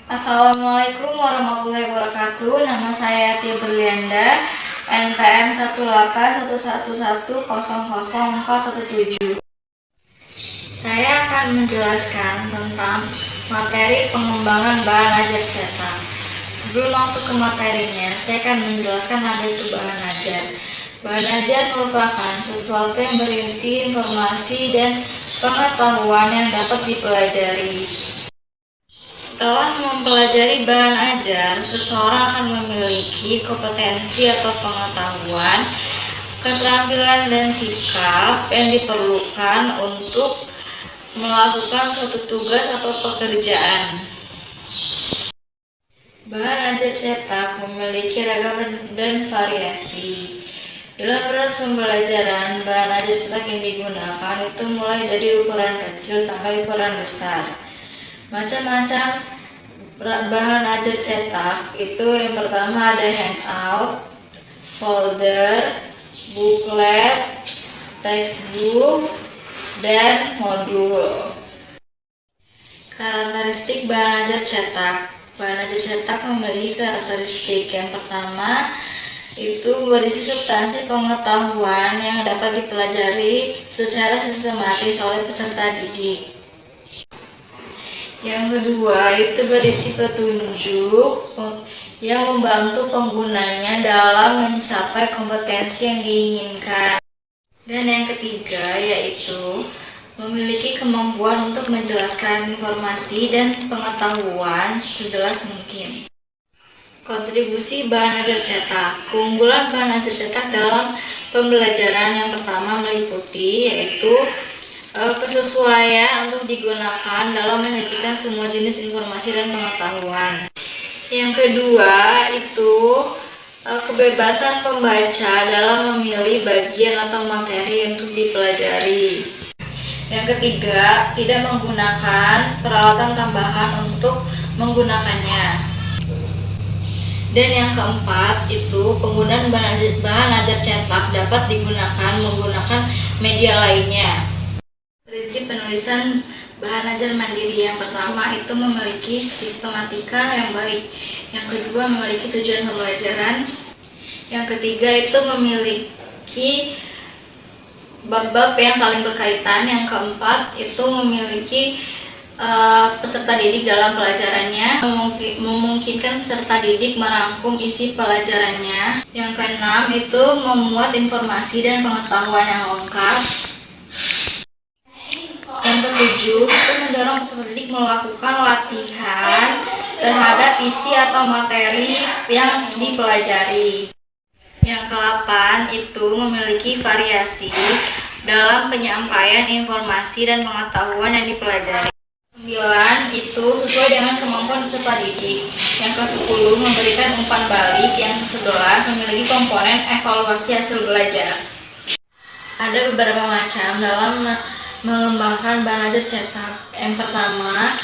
Assalamualaikum warahmatullahi wabarakatuh. Nama saya Tia Berlianda, NPM 18111000417. Saya akan menjelaskan tentang materi pengembangan bahan ajar cetak. Sebelum masuk ke materinya, saya akan menjelaskan apa itu bahan ajar. Bahan ajar merupakan sesuatu yang berisi informasi dan pengetahuan yang dapat dipelajari. Setelah mempelajari bahan ajar, seseorang akan memiliki kompetensi atau pengetahuan, keterampilan dan sikap yang diperlukan untuk melakukan suatu tugas atau pekerjaan. Bahan ajar cetak memiliki ragam dan variasi. Dalam proses pembelajaran, bahan ajar cetak yang digunakan itu mulai dari ukuran kecil sampai ukuran besar. Macam-macam bahan ajar cetak itu yang pertama ada handout, folder, booklet, textbook, dan modul. Karakteristik bahan ajar cetak. Bahan ajar cetak memiliki karakteristik yang pertama itu berisi substansi pengetahuan yang dapat dipelajari secara sistematis oleh peserta didik. Yang kedua itu berisi petunjuk yang membantu penggunanya dalam mencapai kompetensi yang diinginkan. Dan yang ketiga yaitu memiliki kemampuan untuk menjelaskan informasi dan pengetahuan sejelas mungkin. Kontribusi bahan ajar cetak. Keunggulan bahan ajar cetak dalam pembelajaran yang pertama meliputi yaitu kesesuaian untuk digunakan dalam menyajikan semua jenis informasi dan pengetahuan. Yang kedua itu kebebasan pembaca dalam memilih bagian atau materi untuk dipelajari. Yang ketiga, tidak menggunakan peralatan tambahan untuk menggunakannya. Dan yang keempat itu penggunaan bahan ajar cetak dapat digunakan menggunakan media lainnya. Prinsip penulisan bahan ajar mandiri yang pertama itu memiliki sistematika yang baik. Yang kedua memiliki tujuan pembelajaran. Yang ketiga itu memiliki bab-bab yang saling berkaitan. Yang keempat itu memiliki peserta didik dalam pelajarannya, memungkinkan peserta didik merangkum isi pelajarannya. Yang keenam itu memuat informasi dan pengetahuan yang lengkap. Yang ketujuh itu mendorong peserta didik melakukan latihan terhadap isi atau materi yang dipelajari. Yang ke-8 itu memiliki variasi dalam penyampaian informasi dan pengetahuan yang dipelajari. 9 itu sesuai dengan kemampuan peserta didik. Yang ke-10 memberikan umpan balik. Yang ke-11 memiliki komponen evaluasi hasil belajar. Ada beberapa macam dalam mengembangkan bahan ajar cetak. Yang pertama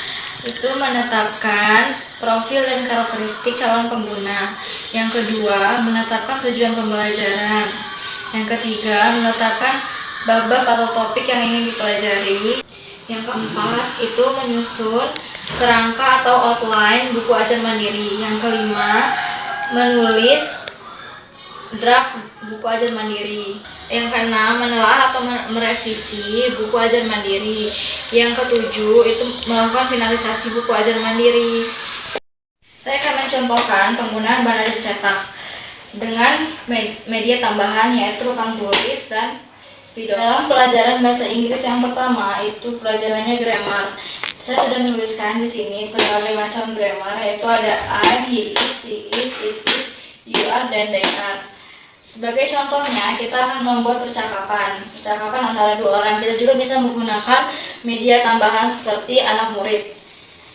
itu menetapkan profil dan karakteristik calon pengguna. Yang kedua menetapkan tujuan pembelajaran. Yang ketiga menetapkan bab-bab atau topik yang ingin dipelajari. Yang keempat itu menyusun kerangka atau outline buku ajar mandiri. Yang kelima menulis draft buku ajar mandiri. Yang keenam menelaah atau merevisi buku ajar mandiri. Yang ketujuh itu melakukan finalisasi buku ajar mandiri. Saya akan mencontohkan penggunaan bahan ajar cetak dengan media tambahan yaitu papan tulis dan spidol. Dalam pelajaran bahasa Inggris yang pertama itu pelajarannya grammar. Saya sudah menuliskan di sini berbagai macam grammar yaitu ada I, he is, she is, it is, you are, dan they are. Sebagai contohnya, kita akan membuat percakapan antara dua orang. Kita juga bisa menggunakan media tambahan seperti anak murid.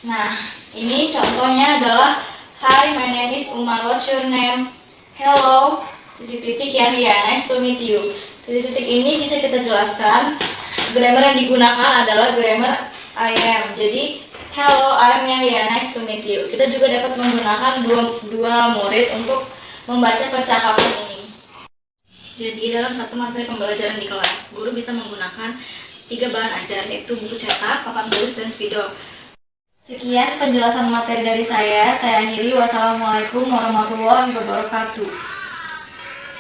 Nah, ini contohnya adalah Hi, my name is Umar, what's your name? Hello, titik-titik Yahya, nice to meet you. Titik-titik ini bisa kita jelaskan. Grammar yang digunakan adalah grammar I am. Jadi, hello, I am Yahya, nice to meet you. Kita juga dapat menggunakan dua murid untuk membaca percakapan ini. Jadi dalam satu materi pembelajaran di kelas, guru bisa menggunakan 3 bahan ajar yaitu buku cetak, papan tulis, dan spidol. Sekian penjelasan materi dari saya akhiri. Wassalamualaikum warahmatullahi wabarakatuh.